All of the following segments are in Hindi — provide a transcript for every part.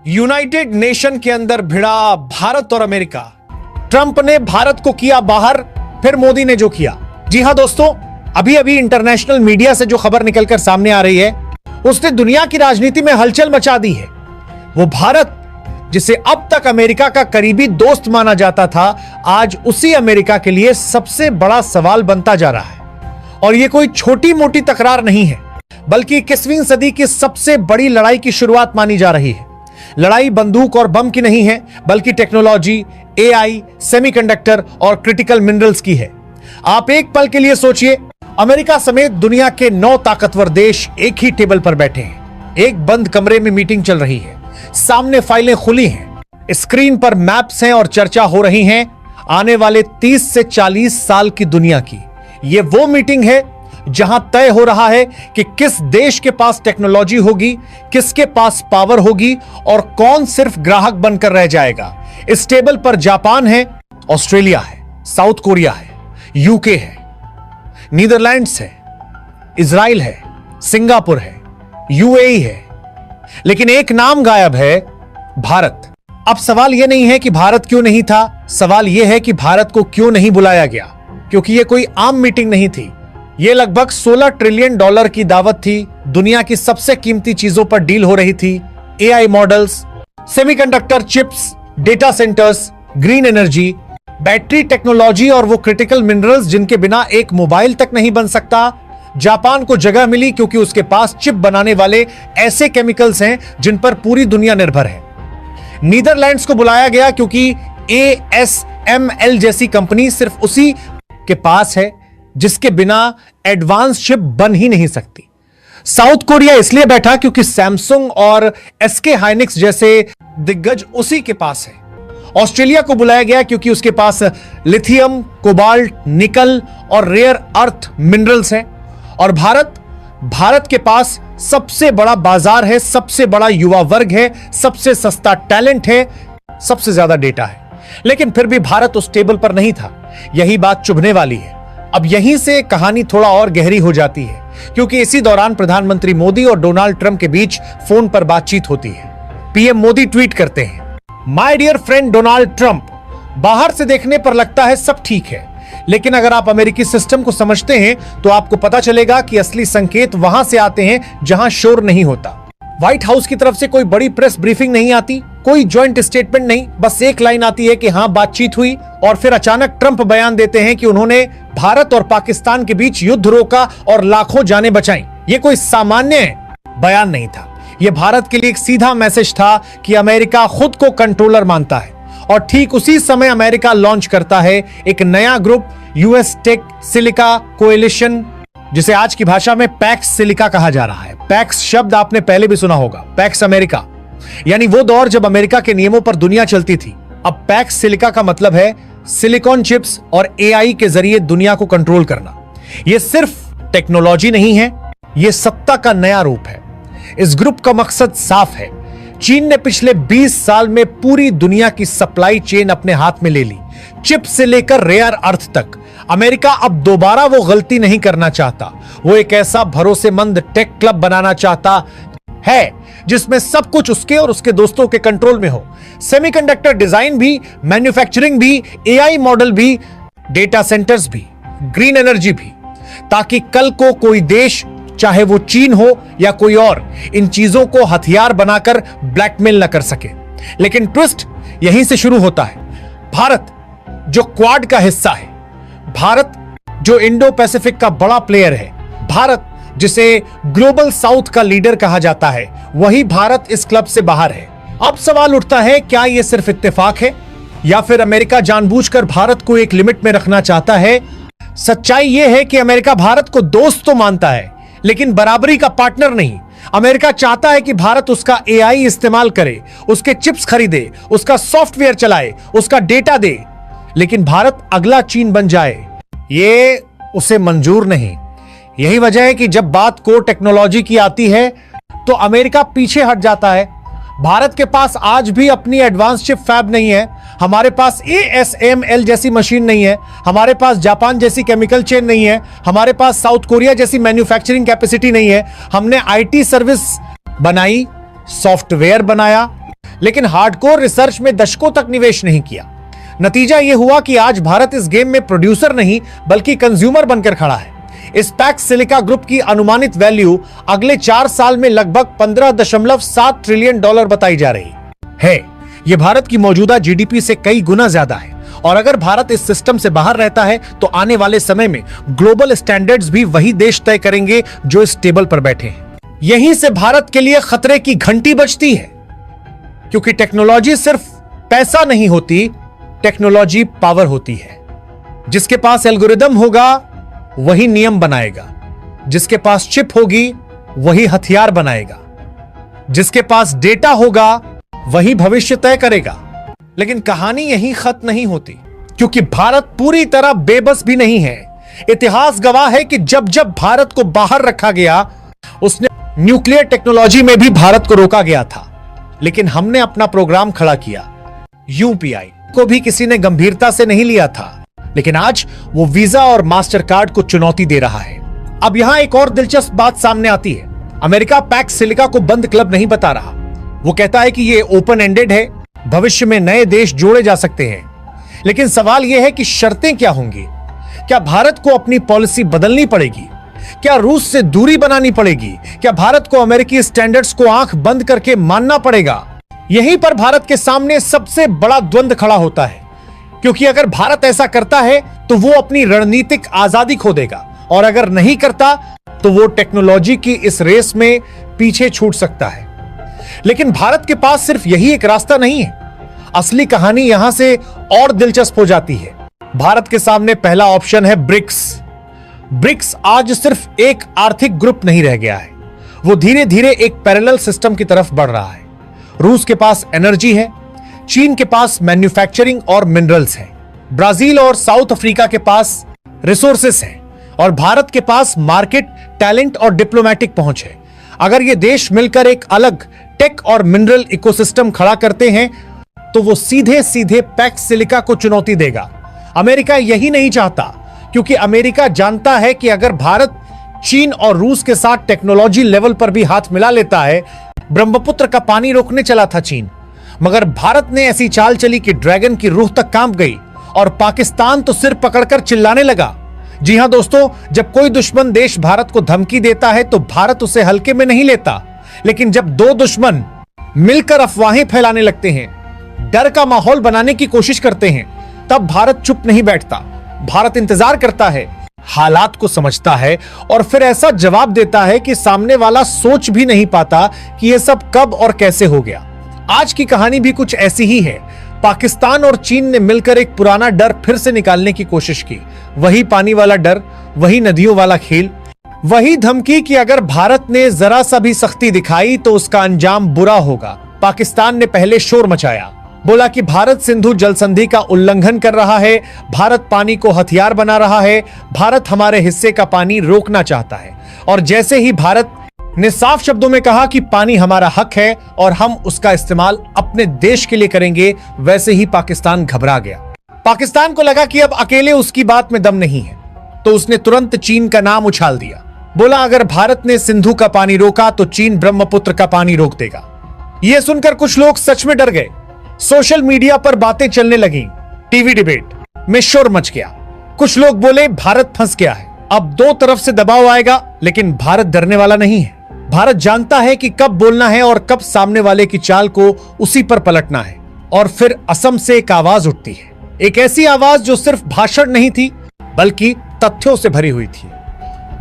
यूनाइटेड नेशन के अंदर भिड़ा भारत और अमेरिका। ट्रंप ने भारत को किया बाहर, फिर मोदी ने जो किया। जी हां दोस्तों, अभी अभी इंटरनेशनल मीडिया से जो खबर निकलकर सामने आ रही है उसने दुनिया की राजनीति में हलचल मचा दी है। वो भारत जिसे अब तक अमेरिका का करीबी दोस्त माना जाता था, आज उसी अमेरिका के लिए सबसे बड़ा सवाल बनता जा रहा है। और यह कोई छोटी मोटी तकरार नहीं है, बल्कि 21वीं सदी की सबसे बड़ी लड़ाई की शुरुआत मानी जा रही है। लड़ाई बंदूक और बम की नहीं है, बल्कि टेक्नोलॉजी, एआई, सेमीकंडक्टर और क्रिटिकल मिनरल्स की है। आप एक पल के लिए सोचिए, अमेरिका समेत दुनिया के 9 ताकतवर देश एक ही टेबल पर बैठे हैं। एक बंद कमरे में मीटिंग चल रही है, सामने फाइलें खुली हैं, स्क्रीन पर मैप्स हैं और चर्चा हो रही हैं आने वाले 30 से 40 साल की दुनिया की। यह वो मीटिंग है जहां तय हो रहा है कि किस देश के पास टेक्नोलॉजी होगी, किसके पास पावर होगी और कौन सिर्फ ग्राहक बनकर रह जाएगा। इस टेबल पर जापान है, ऑस्ट्रेलिया है, साउथ कोरिया है, यूके है, नीदरलैंड्स है, इजराइल है, सिंगापुर है, यूएई है, लेकिन एक नाम गायब है, भारत। अब सवाल यह नहीं है कि भारत क्यों नहीं था, सवाल यह है कि भारत को क्यों नहीं बुलाया गया। क्योंकि यह कोई आम मीटिंग नहीं थी, यह लगभग $16 ट्रिलियन की दावत थी। दुनिया की सबसे कीमती चीजों पर डील हो रही थी। AI models, semiconductor chips, data centres, green energy, battery technology और वो क्रिटिकल मिनरल्स जिनके बिना एक मोबाइल तक नहीं बन सकता। जापान को जगह मिली क्योंकि उसके पास चिप बनाने वाले ऐसे केमिकल्स हैं जिन पर पूरी दुनिया निर्भर है। नीदरलैंड्स को बुलाया गया क्योंकि ASML जैसी कंपनी सिर्फ उसी के पास है जिसके बिना एडवांस चिप बन ही नहीं सकती। साउथ कोरिया इसलिए बैठा क्योंकि सैमसंग और SK हाइनिक्स जैसे दिग्गज उसी के पास है। ऑस्ट्रेलिया को बुलाया गया क्योंकि उसके पास लिथियम, कोबाल्ट, निकल और रेयर अर्थ मिनरल्स हैं। और भारत के पास सबसे बड़ा बाजार है, सबसे बड़ा युवा वर्ग है, सबसे सस्ता टैलेंट है, सबसे ज्यादा डेटा है। लेकिन फिर भी भारत उस टेबल पर नहीं था। यही बात चुभने वाली है। अब यहीं से कहानी थोड़ा और गहरी हो जाती है, क्योंकि इसी दौरान प्रधानमंत्री मोदी और डोनाल्ड ट्रंप के बीच फोन पर बातचीत होती है। पीएम मोदी ट्वीट करते हैं, my dear friend Donald Trump, बाहर से देखने पर लगता है सब ठीक है, लेकिन अगर आप अमेरिकी सिस्टम को समझते हैं तो आपको पता चलेगा कि असली संकेत वहां से आते हैं जहां शोर नहीं होता। व्हाइट हाउस की तरफ से कोई बड़ी प्रेस ब्रीफिंग नहीं आती, कोई जॉइंट स्टेटमेंट नहीं, बस एक लाइन आती है कि हां बातचीत हुई, और फिर अचानक ट्रंप बयान देते हैं कि उन्होंने भारत और पाकिस्तान के बीच युद्ध रोका और लाखों जानें बचाई। यह कोई सामान्य बयान नहीं था, यह भारत के लिए एक सीधा मैसेज था कि अमेरिका खुद को कंट्रोलर मानता है। और ठीक उसी समय अमेरिका लॉन्च करता है एक नया group, US tech silica coalition, जिसे आज की भाषा में पैक्स सिलिका कहा जा रहा है। पैक्स शब्द आपने पहले भी सुना होगा, पैक्स अमेरिका, यानी वो दौर जब अमेरिका के नियमों पर दुनिया चलती थी। अब पैक्स सिलिका का मतलब है सिलिकॉन चिप्स और एआई के जरिए दुनिया को कंट्रोल करना। यह सिर्फ टेक्नोलॉजी नहीं है, यह सत्ता का नया रूप है। इस ग्रुप का मकसद साफ है। चीन ने पिछले 20 साल में पूरी दुनिया की सप्लाई चेन अपने हाथ में ले ली, चिप से लेकर रेयर अर्थ तक। अमेरिका अब दोबारा वो गलती नहीं करना चाहता। वो एक ऐसा भरोसेमंद टेक क्लब बनाना चाहता है जिसमें सब कुछ उसके और उसके दोस्तों के कंट्रोल में हो। सेमीकंडक्टर डिजाइन भी, मैन्युफैक्चरिंग भी, एआई मॉडल भी, डेटा सेंटर्स भी, ग्रीन एनर्जी भी, ताकि कल को कोई देश, चाहे वो चीन हो या कोई और, इन चीजों को हथियार बनाकर ब्लैकमेल न कर सके। लेकिन ट्विस्ट यहीं से शुरू होता है। भारत जो क्वाड का हिस्सा है, भारत जो इंडो पैसिफिक का बड़ा प्लेयर है, भारत जिसे ग्लोबल साउथ का लीडर कहा जाता है, वही भारत इस क्लब से बाहर है। अब सवाल उठता है, क्या यह सिर्फ इत्तेफाक है या फिर अमेरिका जानबूझकर भारत को एक लिमिट में रखना चाहता है? सच्चाई यह है कि अमेरिका भारत को दोस्त तो मानता है, लेकिन बराबरी का पार्टनर नहीं। अमेरिका चाहता है कि भारत उसका एआई इस्तेमाल करे, उसके चिप्स खरीदे, उसका सॉफ्टवेयर चलाए, उसका डेटा दे, लेकिन भारत अगला चीन बन जाए, ये उसे मंजूर नहीं। यही वजह है कि जब बात को टेक्नोलॉजी की आती है तो अमेरिका पीछे हट जाता है। भारत के पास आज भी अपनी एडवांस चिप फैब नहीं है, हमारे पास ASML जैसी मशीन नहीं है, हमारे पास जापान जैसी केमिकल चेन नहीं है, हमारे पास साउथ कोरिया जैसी मैन्युफैक्चरिंग कैपेसिटी नहीं है। हमने IT सर्विस बनाई, सॉफ्टवेयर बनाया, लेकिन हार्डकोर रिसर्च में दशकों तक निवेश नहीं किया। नतीजा यह हुआ कि आज भारत इस गेम में प्रोड्यूसर नहीं बल्कि कंज्यूमर बनकर खड़ा है। इस पैक्स सिलिका ग्रुप की अनुमानित वैल्यू अगले 4 साल में लगभग 15.7 ट्रिलियन डॉलर बताई जा रही है। यह भारत की मौजूदा जीडीपी से कई गुना ज्यादा है और अगर भारत इस सिस्टम से बाहर रहता है तो आने वाले समय में ग्लोबल स्टैंडर्ड्स भी वही देश तय करेंगे जो इस टेबल पर बैठे हैं। यहीं से भारत के लिए खतरे की घंटी बजती है, क्योंकि टेक्नोलॉजी सिर्फ पैसा नहीं होती, टेक्नोलॉजी पावर होती है। जिसके पास एल्गोरिदम होगा वही नियम बनाएगा, जिसके पास चिप होगी वही हथियार बनाएगा, जिसके पास डेटा होगा वही भविष्य तय करेगा। लेकिन कहानी यहीं खत्म नहीं होती, क्योंकि भारत पूरी तरह बेबस भी नहीं है। इतिहास गवाह है कि जब जब भारत को बाहर रखा गया, उसने न्यूक्लियर टेक्नोलॉजी में भी भारत को रोका गया था, लेकिन हमने अपना प्रोग्राम खड़ा किया। यूपीआई को भी किसी ने गंभीरता से नहीं लिया था, लेकिन आज वो वीजा और मास्टर कार्ड को चुनौती दे रहा है। अब यहां एक और दिलचस्प बात सामने आती है। अमेरिका पैक्स सिलिका को बंद क्लब नहीं बता रहा। वो कहता है कि ये ओपन एंडेड है, भविष्य में नए देश जोड़े जा सकते हैं। लेकिन सवाल यह है कि शर्तें क्या होंगी? क्या भारत को अपनी पॉलिसी बदलनी पड़ेगी? क्या रूस से दूरी बनानी पड़ेगी? क्या भारत को अमेरिकी स्टैंडर्ड्स को आंख बंद करके मानना पड़ेगा? यहीं पर भारत के सामने सबसे बड़ा द्वंद्व खड़ा होता है, क्योंकि अगर भारत ऐसा करता है तो वो अपनी रणनीतिक आजादी खो देगा, और अगर नहीं करता तो वो टेक्नोलॉजी की इस रेस में पीछे छूट सकता है। लेकिन भारत के पास सिर्फ यही एक रास्ता नहीं है। असली कहानी यहां से और दिलचस्प हो जाती है। भारत के सामने पहला ऑप्शन है ब्रिक्स। ब्रिक्स आज सिर्फ एक आर्थिक ग्रुप नहीं रह गया है, वो धीरे धीरे एक पैरेलल सिस्टम की तरफ बढ़ रहा है। रूस के पास एनर्जी है, चीन के पास मैन्युफैक्चरिंग और मिनरल्स है, ब्राजील और साउथ अफ्रीका के पास रिसोर्सेस हैं, और भारत के पास मार्केट, टैलेंट और डिप्लोमेटिक पहुंच है। अगर ये देश मिलकर एक अलग टेक और मिनरल इकोसिस्टम खड़ा करते हैं तो वो सीधे सीधे पैक्स सिलिका को चुनौती देगा। अमेरिका यही नहीं चाहता, क्योंकि अमेरिका जानता है कि अगर भारत चीन और रूस के साथ टेक्नोलॉजी लेवल पर भी हाथ मिला लेता है, ब्रह्मपुत्र का पानी रोकने चला था चीन, मगर भारत ने ऐसी चाल चली कि ड्रैगन की रूह तक कांप गई और पाकिस्तान तो सिर पकड़कर चिल्लाने लगा। जी हां दोस्तों, जब कोई दुश्मन देश भारत को धमकी देता है तो भारत उसे हल्के में नहीं लेता, लेकिन जब दो दुश्मन मिलकर अफवाहें फैलाने लगते हैं, डर का माहौल बनाने की कोशिश करते हैं, तब भारत चुप नहीं बैठता। भारत इंतजार करता है, हालात को समझता है और फिर ऐसा जवाब देता है कि सामने वाला सोच भी नहीं पाता कि यह सब कब और कैसे हो गया। आज की कहानी भी कुछ ऐसी ही है। पाकिस्तान और चीन ने मिलकर एक पुराना डर फिर से निकालने की कोशिश की। वही पानी वाला डर, वही नदियों वाला खेल, वही धमकी कि अगर भारत ने जरा सा भी सख्ती दिखाई तो उसका अंजाम बुरा होगा। पाकिस्तान ने पहले शोर मचाया, बोला कि भारत सिंधु जल संधि का उल्लंघन कर रहा है, भारत पानी को हथियार बना रहा है, भारत हमारे हिस्से का पानी रोकना चाहता है। और जैसे ही भारत ने साफ शब्दों में कहा कि पानी हमारा हक है और हम उसका इस्तेमाल अपने देश के लिए करेंगे, वैसे ही पाकिस्तान घबरा गया। पाकिस्तान को लगा कि अब अकेले उसकी बात में दम नहीं है, तो उसने तुरंत चीन का नाम उछाल दिया। बोला अगर भारत ने सिंधु का पानी रोका तो चीन ब्रह्मपुत्र का पानी रोक देगा। यह सुनकर कुछ लोग सच में डर गए। सोशल मीडिया पर बातें चलने लगी, टीवी डिबेट में शोर मच गया। कुछ लोग बोले भारत फंस गया है, अब दो तरफ से दबाव आएगा, लेकिन भारत डरने वाला नहीं है। भारत जानता है कि कब बोलना है और कब सामने वाले की चाल को उसी पर पलटना है। और फिर असम से एक आवाज उठती है, एक ऐसी आवाज जो सिर्फ भाषण नहीं थी बल्कि तथ्यों से भरी हुई थी।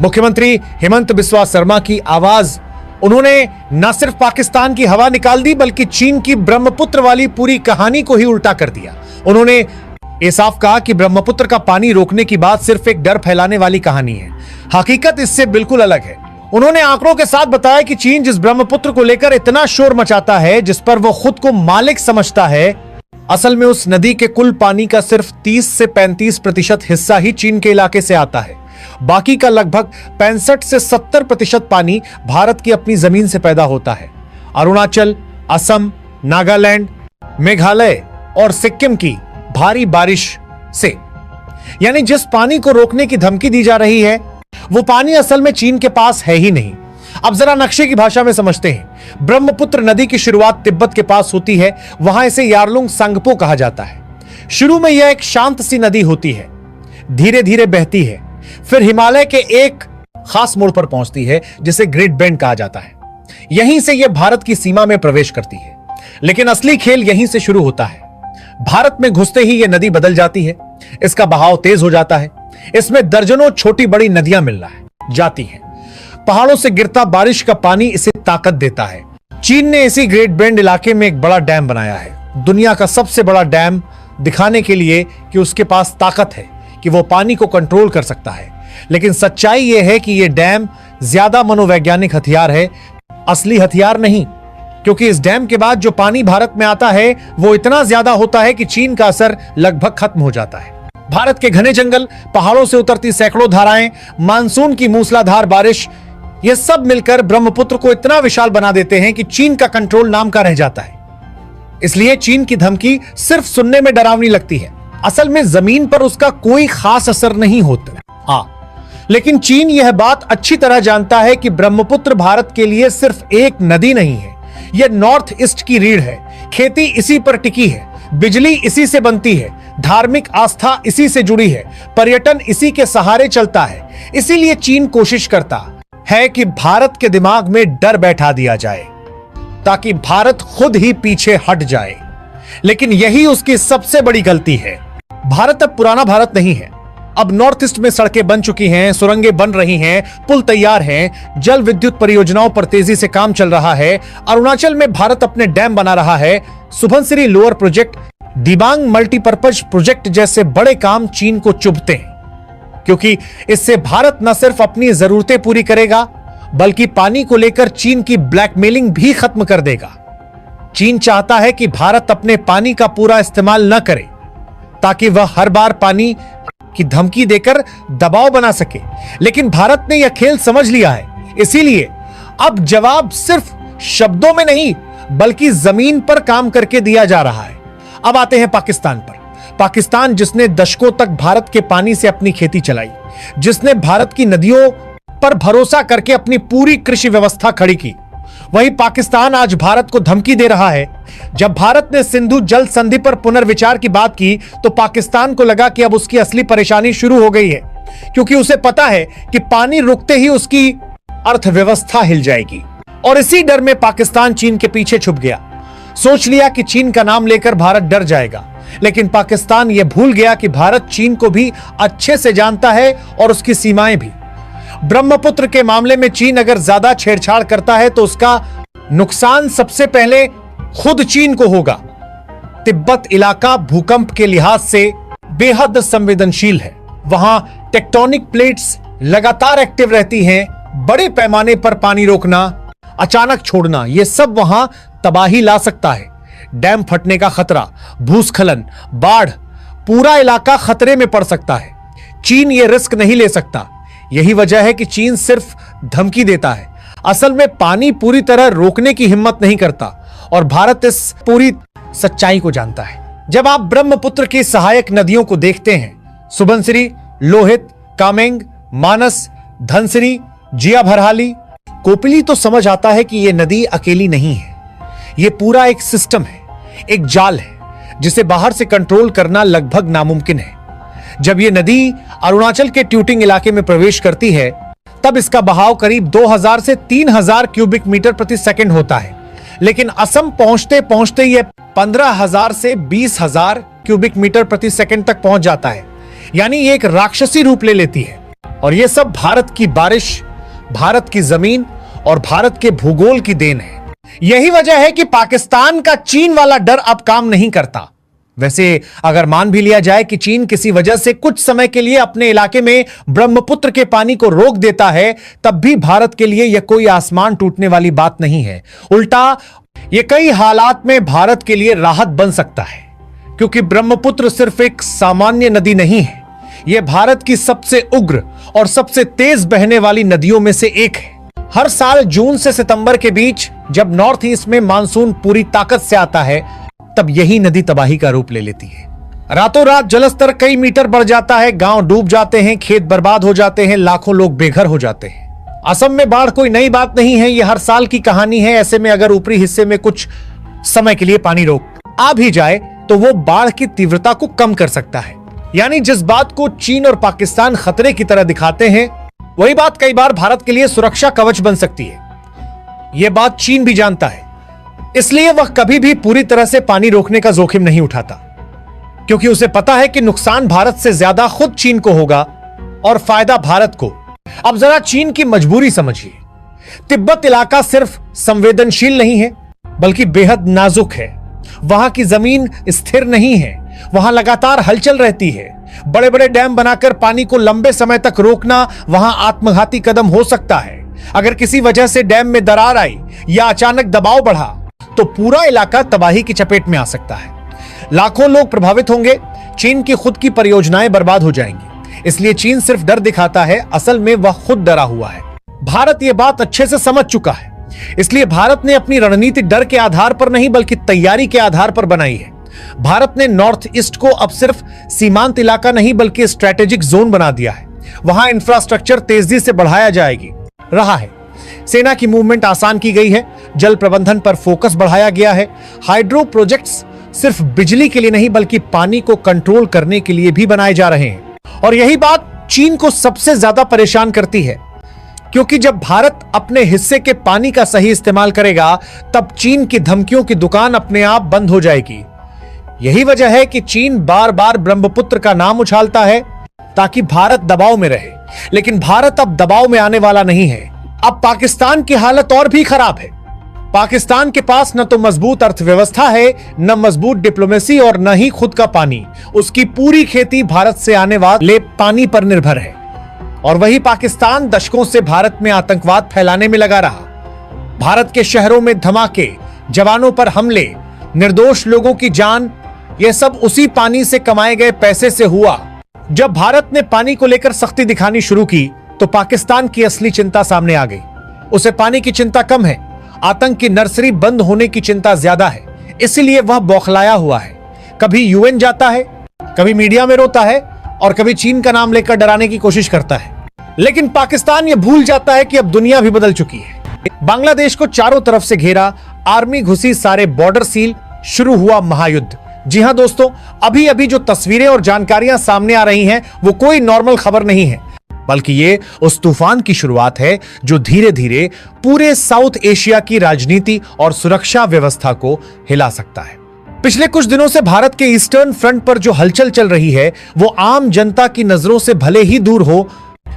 मुख्यमंत्री हेमंत बिस्वा शर्मा की आवाज। उन्होंने न सिर्फ पाकिस्तान की हवा निकाल दी बल्कि चीन की ब्रह्मपुत्र वाली पूरी कहानी को ही उल्टा कर दिया। उन्होंने ये साफ कहा कि ब्रह्मपुत्र का पानी रोकने की बात सिर्फ एक डर फैलाने वाली कहानी है, हकीकत इससे बिल्कुल अलग है। उन्होंने आंकड़ों के साथ बताया कि चीन जिस ब्रह्मपुत्र को लेकर इतना शोर मचाता है, जिस पर वो खुद को मालिक समझता है, असल में उस नदी के कुल पानी का सिर्फ 30 से 35% हिस्सा ही चीन के इलाके से आता है। बाकी का लगभग 65 से 70% पानी भारत की अपनी जमीन से पैदा होता है। अरुणाचल, असम, नागालैंड, मेघालय और सिक्किम की भारी बारिश से। यानी जिस पानी को रोकने की धमकी दी जा रही है, वो पानी असल में चीन के पास है ही नहीं। अब जरा नक्शे की भाषा में समझते हैं। ब्रह्मपुत्र नदी की शुरुआत तिब्बत के पास होती है, वहां इसे यारलुंग सांगपो कहा जाता है। शुरू में यह एक शांत सी नदी होती है, धीरे धीरे बहती है, फिर हिमालय के एक खास मोड़ पर पहुंचती है जिसे ग्रेट बेंड कहा जाता है। यहीं से यह भारत की सीमा में प्रवेश करती है। लेकिन असली खेल यहीं से शुरू होता है। भारत में घुसते ही यह नदी बदल जाती है, इसका बहाव तेज हो जाता है। इसमें दर्जनों छोटी बड़ी नदियां मिल जाती हैं। पहाड़ों से गिरता बारिश का पानी इसे ताकत देता है। चीन ने इसी ग्रेट बेंड इलाके में एक बड़ा डैम बनाया है, दुनिया का सबसे बड़ा डैम, दिखाने के लिए कि उसके पास ताकत है कि वो पानी को कंट्रोल कर सकता है। लेकिन सच्चाई यह है कि यह डैम ज्यादा मनोवैज्ञानिक हथियार है, असली हथियार नहीं। क्योंकि इस डैम के बाद जो पानी भारत में आता है वो इतना ज्यादा होता है कि चीन का असर लगभग खत्म हो जाता है। भारत के घने जंगल, पहाड़ों से उतरती सैकड़ों धाराएं, मानसून की मूसलाधार बारिश, ये सब मिलकर ब्रह्मपुत्र को इतना विशाल बना देते हैं कि चीन का कंट्रोल नाम का रह जाता है। इसलिए चीन की धमकी सिर्फ सुनने में डरावनी लगती है, असल में जमीन पर उसका कोई खास असर नहीं होता। लेकिन चीन यह बात अच्छी तरह जानता है कि ब्रह्मपुत्र भारत के लिए सिर्फ एक नदी नहीं है, यह नॉर्थ ईस्ट की रीढ़ है। खेती इसी पर टिकी है, बिजली इसी से बनती है, धार्मिक आस्था इसी से जुड़ी है, पर्यटन इसी के सहारे चलता है। इसीलिए चीन कोशिश करता है कि भारत के दिमाग में डर बैठा दिया जाए ताकि भारत खुद ही पीछे हट जाए। लेकिन यही उसकी सबसे बड़ी गलती है। भारत अब पुराना भारत नहीं है। अब नॉर्थ ईस्ट में सड़कें बन चुकी हैं, सुरंगें बन रही हैं, पुल तैयार हैं, जल विद्युत परियोजनाओं पर तेजी से काम चल रहा है। अरुणाचल में भारत अपने डैम बना रहा है। Subansiri lower project, Dibang multipurpose project जैसे बड़े काम चीन को चुभते हैं, क्योंकि इससे भारत न सिर्फ अपनी जरूरतें पूरी करेगा बल्कि पानी को लेकर चीन की ब्लैकमेलिंग भी खत्म कर देगा। चीन चाहता है कि भारत अपने पानी का पूरा इस्तेमाल न करे ताकि वह हर बार पानी की धमकी देकर दबाव बना सके। लेकिन भारत ने यह खेल समझ लिया है, इसीलिए अब जवाब सिर्फ शब्दों में नहीं बल्कि जमीन पर काम करके दिया जा रहा है। अब आते हैं पाकिस्तान पर। पाकिस्तान जिसने दशकों तक भारत के पानी से अपनी खेती चलाई, जिसने भारत की नदियों पर भरोसा करके अपनी पूरी कृषि व्यवस्था खड़ी की, वही पाकिस्तान आज भारत को धमकी दे रहा है। जब भारत ने सिंधु जल संधि पर पुनर्विचार की बात की तो पाकिस्तान को लगा कि अब उसकी असली परेशानी शुरू हो गई है, क्योंकि उसे पता है कि पानी रुकते ही उसकी अर्थव्यवस्था हिल जाएगी। और इसी डर में पाकिस्तान चीन के पीछे छुप गया। सोच लिया कि चीन का नाम लेकर भारत डर जाएगा, लेकिन पाकिस्तान यह भूल गया कि भारत चीन को भी अच्छे से जानता है और उसकी सीमाएं भी। ब्रह्मपुत्र के मामले में चीन अगर ज्यादा छेड़छाड़ करता है तो उसका नुकसान सबसे पहले खुद चीन को होगा। तिब्बत इलाका भूकंप के लिहाज से बेहद संवेदनशील है। वहां टेक्टोनिक प्लेट्स लगातार एक्टिव रहती हैं। बड़े पैमाने पर पानी रोकना, अचानक छोड़ना, यह सब वहां तबाही ला सकता है। डैम फटने का खतरा, भूस्खलन, बाढ़, पूरा इलाका खतरे में पड़ सकता है। चीन यह रिस्क नहीं ले सकता। यही वजह है कि चीन सिर्फ धमकी देता है, असल में पानी पूरी तरह रोकने की हिम्मत नहीं करता। और भारत इस पूरी सच्चाई को जानता है। जब आप ब्रह्मपुत्र की सहायक नदियों को देखते हैं, सुबनसिरी, लोहित, कामेंग, मानस, धनसिरी, जिया भरहाली, कोपिली, तो समझ आता है कि यह नदी अकेली नहीं है। यह पूरा एक सिस्टम है, एक जाल है जिसे बाहर से कंट्रोल करना लगभग नामुमकिन है। जब यह नदी अरुणाचल के ट्यूटिंग इलाके में प्रवेश करती है तब इसका बहाव करीब 2000 से 3000 क्यूबिक मीटर प्रति सेकंड होता है, लेकिन असम पहुंचते पहुंचते यह 15000 से 20000 क्यूबिक मीटर प्रति सेकंड तक पहुंच जाता है। यानी ये एक राक्षसी रूप ले लेती है। और यह सब भारत की बारिश, भारत की जमीन और भारत के भूगोल की देन है। यही वजह है कि पाकिस्तान का चीन वाला डर अब काम नहीं करता। वैसे अगर मान भी लिया जाए कि चीन किसी वजह से कुछ समय के लिए अपने इलाके में ब्रह्मपुत्र के पानी को रोक देता है, तब भी भारत के लिए यह कोई आसमान टूटने वाली बात नहीं है। उल्टा यह कई हालात में भारत के लिए राहत बन सकता है, क्योंकि ब्रह्मपुत्र सिर्फ एक सामान्य नदी नहीं है, यह भारत की सबसे उग्र और सबसे तेज बहने वाली नदियों में से एक है। हर साल जून से सितंबर के बीच जब नॉर्थ ईस्ट में मानसून पूरी ताकत से आता है, तब यही नदी तबाही का रूप ले लेती है। रातों रात जलस्तर कई मीटर बढ़ जाता है, गांव डूब जाते हैं, खेत बर्बाद हो जाते हैं, लाखों लोग बेघर हो जाते हैं। असम में बाढ़ कोई नई बात नहीं है, यह हर साल की कहानी है। ऐसे में अगर ऊपरी हिस्से में कुछ समय के लिए पानी रोक आ भी जाए तो वो बाढ़ की तीव्रता को कम कर सकता है। यानी जिस बात को चीन और पाकिस्तान खतरे की तरह दिखाते हैं, वही बात कई बार भारत के लिए सुरक्षा कवच बन सकती है। यह बात चीन भी जानता है, इसलिए वह कभी भी पूरी तरह से पानी रोकने का जोखिम नहीं उठाता, क्योंकि उसे पता है कि नुकसान भारत से ज्यादा खुद चीन को होगा और फायदा भारत को। अब जरा चीन की मजबूरी समझिए। तिब्बत इलाका सिर्फ संवेदनशील नहीं है, बल्कि बेहद नाजुक है। वहां की जमीन स्थिर नहीं है, वहां लगातार हलचल रहती है। बड़े बड़े डैम बनाकर पानी को लंबे समय तक रोकना वहां आत्मघाती कदम हो सकता है। अगर किसी वजह से डैम में दरार आई या अचानक दबाव बढ़ा तो पूरा इलाका तबाही की चपेट में आ सकता है। लाखों लोग प्रभावित होंगे, चीन की खुद की परियोजनाएं बर्बाद हो जाएंगी। इसलिए चीन सिर्फ डर दिखाता है, असल में वह खुद डरा हुआ है। भारत यह बात अच्छे से समझ चुका है, इसलिए भारत ने अपनी रणनीति डर के आधार पर नहीं बल्कि तैयारी के आधार पर बनाई है। भारत ने नॉर्थ ईस्ट को अब सिर्फ सीमांत इलाका नहीं बल्कि स्ट्रेटेजिक जोन बना दिया है। वहां इंफ्रास्ट्रक्चर तेजी से बढ़ाया जाएगी रहा है। सेना की मूवमेंट आसान की गई है, जल प्रबंधन पर फोकस बढ़ाया गया है। हाइड्रो प्रोजेक्ट्स सिर्फ बिजली के लिए नहीं बल्कि पानी को कंट्रोल करने के लिए भी बनाए जा रहे हैं। और यही बात चीन को सबसे ज्यादा परेशान करती है, क्योंकि जब भारत अपने हिस्से के पानी का सही इस्तेमाल करेगा तब चीन की धमकियों की दुकान अपने आप बंद हो जाएगी। यही वजह है कि चीन बार बार ब्रह्मपुत्र का नाम उछालता है ताकि भारत दबाव में रहे। लेकिन भारत अब दबाव में आने वाला नहीं है। अब पाकिस्तान की हालत और भी खराब है। पाकिस्तान के पास न तो मजबूत अर्थव्यवस्था है, न मजबूत डिप्लोमेसी और न ही खुद का पानी। उसकी पूरी खेती भारत से आने वाले पानी पर निर्भर है। और वही पाकिस्तान दशकों से भारत में आतंकवाद फैलाने में लगा रहा। भारत के शहरों में धमाके, जवानों पर हमले, निर्दोष लोगों की जान, यह सब उसी पानी से कमाए गए पैसे से हुआ। जब भारत ने पानी को लेकर सख्ती दिखानी शुरू की तो पाकिस्तान की असली चिंता सामने आ गई। उसे पानी की चिंता कम है, आतंक की नर्सरी बंद होने की चिंता ज्यादा है। इसीलिए वह बौखलाया हुआ है। कभी यूएन जाता है, कभी मीडिया में रोता है और कभी चीन का नाम लेकर डराने की कोशिश करता है। लेकिन पाकिस्तान यह भूल जाता है कि अब दुनिया भी बदल चुकी है। बांग्लादेश को चारों तरफ से घेरा, आर्मी घुसी, सारे बॉर्डर सील, शुरू हुआ महायुद्ध। जी हां दोस्तों, अभी अभी जो तस्वीरें और जानकारियां सामने आ रही हैं वो कोई नॉर्मल खबर नहीं है, बल्कि ये उस तूफान की शुरुआत है जो धीरे धीरे पूरे साउथ एशिया की राजनीति और सुरक्षा व्यवस्था को हिला सकता है। पिछले कुछ दिनों से भारत के ईस्टर्न फ्रंट पर जो हलचल चल रही है वो आम जनता की नजरों से भले ही दूर हो,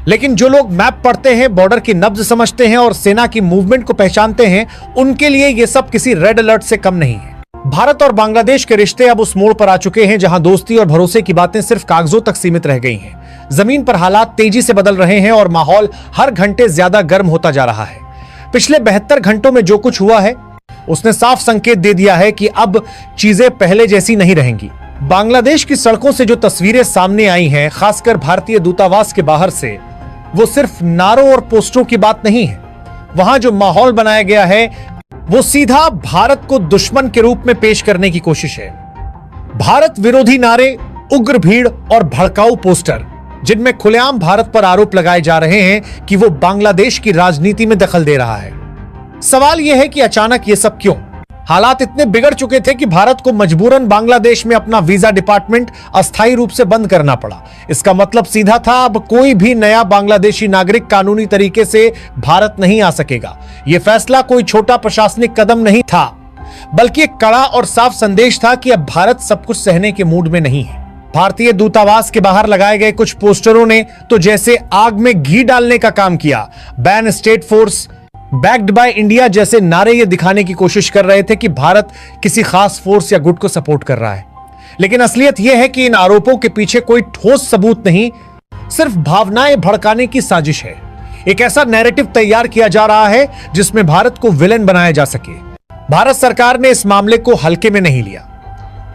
लेकिन जो लोग मैप पढ़ते हैं, बॉर्डर की नब्ज समझते हैं और सेना की मूवमेंट को पहचानते हैं, उनके लिए ये सब किसी रेड अलर्ट से कम नहीं है। भारत और बांग्लादेश के रिश्ते अब उस मोड़ पर आ चुके हैं जहां दोस्ती और भरोसे की बातें सिर्फ कागजों तक सीमित रह गई हैं। जमीन पर हालात तेजी से बदल रहे हैं और माहौल हर घंटे ज्यादा गर्म होता जा रहा है। पिछले 72 घंटों में जो कुछ हुआ है उसने साफ संकेत दे दिया है कि अब चीजें पहले जैसी नहीं रहेंगी। बांग्लादेश की सड़कों से जो तस्वीरें सामने आई हैं, खासकर भारतीय दूतावास के बाहर से, वो सिर्फ नारों और पोस्टरों की बात नहीं है। वहां जो माहौल बनाया गया है वो सीधा भारत को दुश्मन के रूप में पेश करने की कोशिश है। भारत विरोधी नारे, उग्र भीड़ और भड़काऊ पोस्टर, जिनमें खुलेआम भारत पर आरोप लगाए जा रहे हैं कि वो बांग्लादेश की राजनीति में दखल दे रहा है। सवाल यह है कि अचानक ये सब क्यों? हालात इतने बिगड़ चुके थे कि भारत को मजबूरन बांग्लादेश में अपना वीजा डिपार्टमेंट अस्थायी रूप से बंद करना पड़ा। इसका मतलब सीधा था, अब कोई भी नया बांग्लादेशी नागरिक कानूनी तरीके से भारत नहीं आ सकेगा। यह फैसला कोई छोटा प्रशासनिक कदम नहीं था, बल्कि एक कड़ा और साफ संदेश था कि अब भारत सब कुछ सहने के मूड में नहीं है। भारतीय दूतावास के बाहर लगाए गए कुछ पोस्टरों ने तो जैसे आग में घी डालने का काम किया। Ban state force, backed by India जैसे नारे ये दिखाने की कोशिश कर रहे थे कि भारत किसी खास फोर्स या गुट को सपोर्ट कर रहा है। लेकिन असलियत यह है कि इन आरोपों के पीछे कोई ठोस सबूत नहीं, सिर्फ भावनाएं भड़काने की साजिश है। एक ऐसा नैरेटिव तैयार किया जा रहा है जिसमें भारत को विलेन बनाया जा सके। भारत सरकार ने इस मामले को हल्के में नहीं लिया।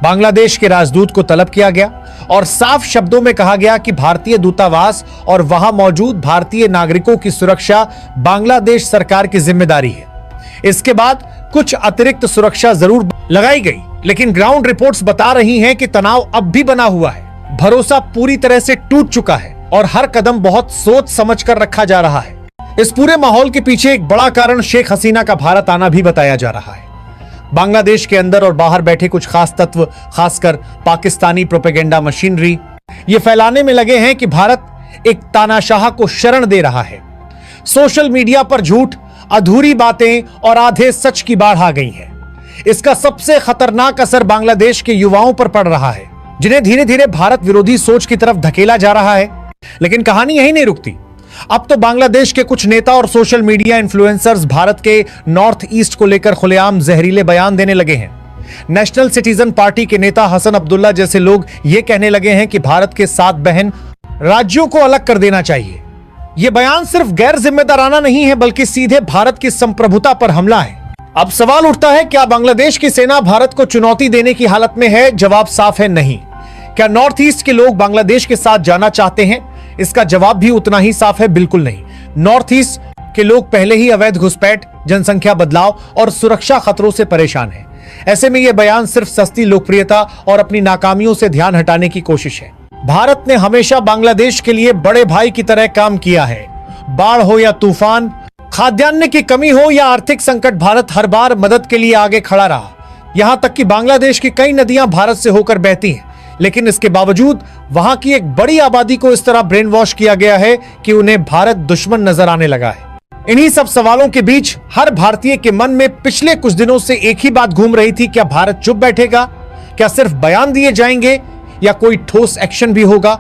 बांग्लादेश के राजदूत को तलब किया गया और साफ शब्दों में कहा गया कि भारतीय दूतावास और वहां मौजूद भारतीय नागरिकों की सुरक्षा बांग्लादेश सरकार की जिम्मेदारी है। इसके बाद कुछ अतिरिक्त सुरक्षा जरूर लगाई गई, लेकिन ग्राउंड रिपोर्ट्स बता रही हैं कि तनाव अब भी बना हुआ है। भरोसा पूरी तरह से टूट चुका है और हर कदम बहुत सोच समझ कर रखा जा रहा है। इस पूरे माहौल के पीछे एक बड़ा कारण शेख हसीना का भारत आना भी बताया जा रहा है। बांग्लादेश के अंदर और बाहर बैठे कुछ खास तत्व, खासकर पाकिस्तानी प्रोपेगेंडा मशीनरी, ये फैलाने में लगे हैं कि भारत एक तानाशाह को शरण दे रहा है। सोशल मीडिया पर झूठ, अधूरी बातें और आधे सच की बाढ़ आ गई है। इसका सबसे खतरनाक असर बांग्लादेश के युवाओं पर पड़ रहा है, जिन्हें धीरे धीरे भारत विरोधी सोच की तरफ धकेला जा रहा है। लेकिन कहानी यही नहीं रुकती। अब तो बांग्लादेश के कुछ नेता और सोशल मीडिया इन्फ्लुएंसर्स भारत के नॉर्थ ईस्ट को लेकर खुलेआम जहरीले बयान देने लगे हैं। नेशनल सिटीजन पार्टी के नेता हसन अब्दुल्ला जैसे लोग ये कहने लगे हैं कि भारत के 7 बहन राज्यों को अलग कर देना चाहिए। यह बयान सिर्फ गैर जिम्मेदाराना नहीं है, बल्कि सीधे भारत की संप्रभुता पर हमला है। अब सवाल उठता है, क्या बांग्लादेश की सेना भारत को चुनौती देने की हालत में है? जवाब साफ है, नहीं। क्या नॉर्थ ईस्ट के लोग बांग्लादेश के साथ जाना चाहते हैं? इसका जवाब भी उतना ही साफ है, बिल्कुल नहीं। नॉर्थ ईस्ट के लोग पहले ही अवैध घुसपैठ, जनसंख्या बदलाव और सुरक्षा खतरों से परेशान हैं। ऐसे में यह बयान सिर्फ सस्ती लोकप्रियता और अपनी नाकामियों से ध्यान हटाने की कोशिश है। भारत ने हमेशा बांग्लादेश के लिए बड़े भाई की तरह काम किया है। बाढ़ हो या तूफान, खाद्यान्न की कमी हो या आर्थिक संकट, भारत हर बार मदद के लिए आगे खड़ा रहा। यहां तक कि बांग्लादेश की कई नदियां भारत से होकर बहती हैं, लेकिन इसके बावजूद वहां की एक बड़ी आबादी को इस तरह ब्रेन वॉश किया गया है कि उन्हें भारत दुश्मन नजर आने लगा है। इन्हीं सब सवालों के बीच हर भारतीय के मन में पिछले कुछ दिनों से एक ही बात घूम रही थी, क्या भारत चुप बैठेगा? क्या सिर्फ बयान दिए जाएंगे या कोई ठोस एक्शन भी होगा?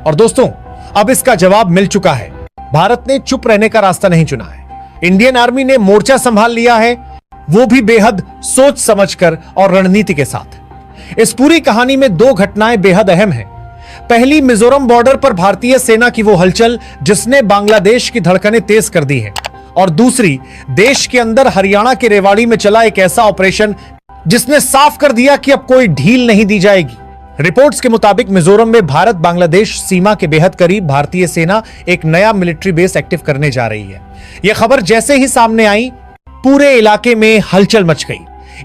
और दोस्तों, अब इसका जवाब मिल चुका है। भारत ने चुप रहने का रास्ता नहीं चुना है। इंडियन आर्मी ने मोर्चा संभाल लिया है, वो भी बेहद सोच समझकर और रणनीति के साथ। इस पूरी कहानी में 2 घटनाएं बेहद अहम हैं। पहली, मिजोरम बॉर्डर पर भारतीय सेना की वो हलचल जिसने बांग्लादेश की धड़कनें तेज कर दी हैं, और दूसरी, देश के अंदर हरियाणा के रेवाड़ी में चला एक ऐसा ऑपरेशन जिसने साफ कर दिया कि अब कोई ढील नहीं दी जाएगी। रिपोर्ट्स के मुताबिक मिजोरम में भारत बांग्लादेश सीमा के बेहद करीब भारतीय सेना एक नया मिलिट्री बेस एक्टिव करने जा रही है। यह खबर जैसे ही सामने आई, पूरे इलाके में हलचल मच गई।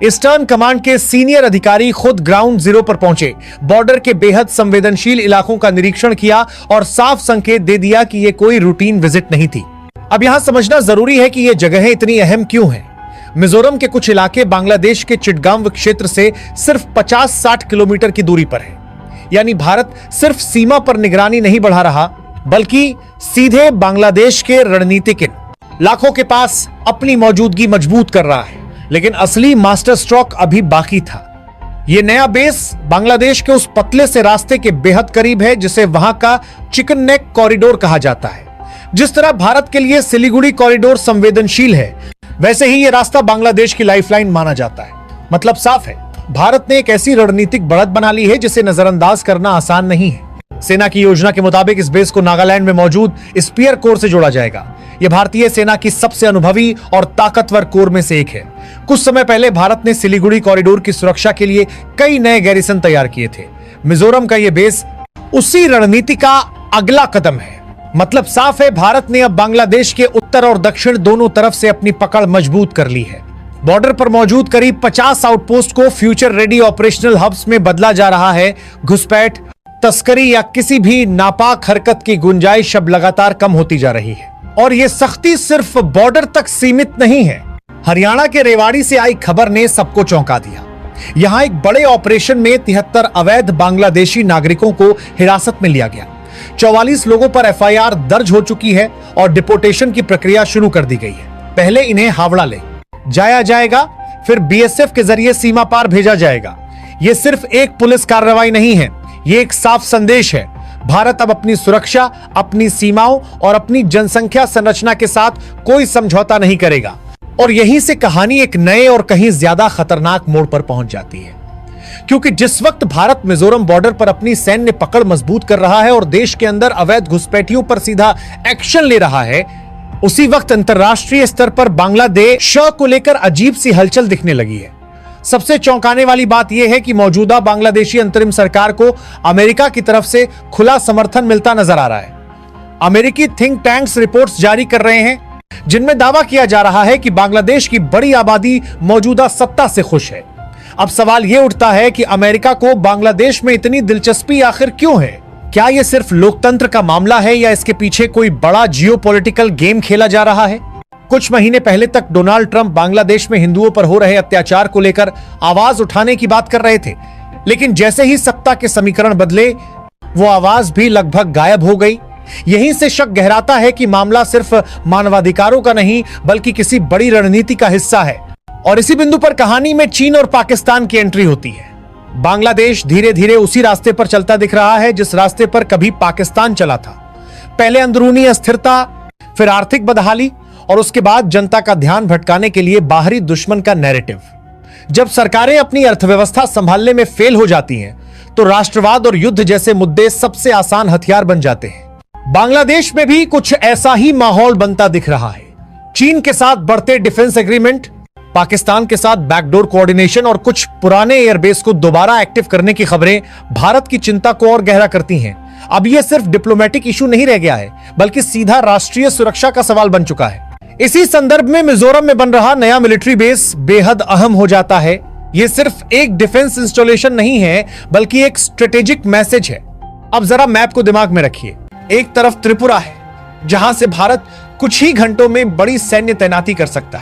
ईस्टर्न कमांड के सीनियर अधिकारी खुद ग्राउंड जीरो पर पहुंचे, बॉर्डर के बेहद संवेदनशील इलाकों का निरीक्षण किया और साफ संकेत दे दिया कि यह कोई रूटीन विजिट नहीं थी। अब यहां समझना जरूरी है कि यह जगहें इतनी अहम क्यों हैं। मिजोरम के कुछ इलाके बांग्लादेश के चिटगांव क्षेत्र से सिर्फ 50-60 किलोमीटर की दूरी पर है। यानी भारत सिर्फ सीमा पर निगरानी नहीं बढ़ा रहा, बल्कि सीधे बांग्लादेश के रणनीतिक लाखों के पास अपनी मौजूदगी मजबूत कर रहा है। लेकिन असली मास्टर स्ट्रोक अभी बाकी था। यह नया बेस बांग्लादेश के उस पतले से रास्ते के बेहद करीब है जिसे वहां का चिकन नेक कॉरिडोर कहा जाता है। जिस तरह भारत के लिए सिलीगुड़ी कॉरिडोर संवेदनशील है, वैसे ही यह रास्ता बांग्लादेश की लाइफलाइन माना जाता है। मतलब साफ है, भारत ने एक ऐसी रणनीतिक बढ़त बना ली है जिसे नजरअंदाज करना आसान नहीं है। सेना की योजना के मुताबिक इस बेस को नागालैंड में मौजूद स्पीयर कोर से जोड़ा जाएगा। यह भारतीय सेना की सबसे अनुभवी और ताकतवर कोर में से एक है। कुछ समय पहले भारत ने सिलीगुड़ी कॉरिडोर की सुरक्षा के लिए कई नए गैरिसन तैयार किए थे। मिजोरम का यह बेस उसी रणनीति का अगला कदम है। मतलब साफ है, भारत ने अब बांग्लादेश के उत्तर और दक्षिण दोनों तरफ से अपनी पकड़ मजबूत कर ली है। बॉर्डर पर मौजूद करीब 50 आउटपोस्ट को फ्यूचर रेडी ऑपरेशनल हब्स में बदला जा रहा है। घुसपैठ, तस्करी या किसी भी नापाक हरकत की गुंजाइश अब लगातार कम होती जा रही है। और यह सख्ती सिर्फ बॉर्डर तक सीमित नहीं है। हरियाणा के रेवाड़ी से आई खबर ने सबको चौंका दिया। यहां एक बड़े ऑपरेशन में 73 अवैध बांग्लादेशी नागरिकों को हिरासत में लिया गया। 44 लोगों पर एफआईआर दर्ज हो चुकी है और डिपोर्टेशन की प्रक्रिया शुरू कर दी गई है। पहले इन्हें हावड़ा ले जाया जाएगा, फिर बीएसएफ के जरिए सीमा पार भेजा जाएगा। यह सिर्फ एक पुलिस कार्रवाई नहीं है, यह एक साफ संदेश है। भारत अब अपनी सुरक्षा, अपनी सीमाओं और अपनी जनसंख्या संरचना के साथ कोई समझौता नहीं करेगा। और यहीं से कहानी एक नए और कहीं ज्यादा खतरनाक मोड़ पर पहुंच जाती है, क्योंकि जिस वक्त भारत मिजोरम बॉर्डर पर अपनी सैन्य पकड़ मजबूत कर रहा है और देश के अंदर अवैध घुसपैठियों पर सीधा एक्शन ले रहा है, उसी वक्त अंतरराष्ट्रीय स्तर पर बांग्लादेश को लेकर अजीब सी हलचल दिखने लगी है। सबसे चौंकाने वाली बात यह है कि मौजूदा बांग्लादेशी अंतरिम सरकार को अमेरिका की तरफ से खुला समर्थन मिलता नजर आ रहा है। अमेरिकी थिंक टैंक्स रिपोर्ट्स जारी कर रहे हैं जिनमें दावा किया जा रहा है कि बांग्लादेश की बड़ी आबादी मौजूदा सत्ता से खुश है। अब सवाल यह उठता है कि अमेरिका को बांग्लादेश में इतनी दिलचस्पी आखिर क्यों है? क्या यह सिर्फ लोकतंत्र का मामला है या इसके पीछे कोई बड़ा जियोपॉलिटिकल गेम खेला जा रहा है? कुछ महीने पहले तक डोनाल्ड ट्रंप बांग्लादेश में हिंदुओं पर हो रहे अत्याचार को लेकर आवाज उठाने की बात कर रहे थे, लेकिन जैसे ही सत्ता के समीकरण बदले वो आवाज भी लगभग गायब हो गई। यहीं से शक गहराता है कि मामला सिर्फ मानवाधिकारों का नहीं बल्कि किसी बड़ी रणनीति का हिस्सा है। और इसी बिंदु पर कहानी में चीन और पाकिस्तान की एंट्री होती है। बांग्लादेश धीरे धीरे उसी रास्ते पर चलता दिख रहा है जिस रास्ते पर कभी पाकिस्तान चला था। पहले अंदरूनी अस्थिरता, फिर आर्थिक बदहाली और उसके बाद जनता का ध्यान भटकाने के लिए बाहरी दुश्मन का नैरेटिव। जब सरकारें अपनी अर्थव्यवस्था संभालने में फेल हो जाती हैं, तो राष्ट्रवाद और युद्ध जैसे मुद्दे सबसे आसान हथियार बन जाते हैं। बांग्लादेश में भी कुछ ऐसा ही माहौल बनता दिख रहा है। चीन के साथ बढ़ते डिफेंस एग्रीमेंट, पाकिस्तान के साथ बैकडोर कोऑर्डिनेशन और कुछ पुराने एयरबेस को दोबारा एक्टिव करने की खबरें भारत की चिंता को और गहरा करती हैं। अब यह सिर्फ डिप्लोमेटिक इशू नहीं रह गया है, बल्कि सीधा राष्ट्रीय सुरक्षा का सवाल बन चुका है। इसी संदर्भ में मिजोरम में बन रहा नया मिलिट्री बेस बेहद अहम हो जाता है। यह सिर्फ एक डिफेंस इंस्टॉलेशन नहीं है, बल्कि एक स्ट्रेटेजिक मैसेज है। अब जरा मैप को दिमाग में रखिए। एक तरफ त्रिपुरा है, जहां से भारत कुछ ही घंटों में बड़ी सैन्य तैनाती कर सकता है।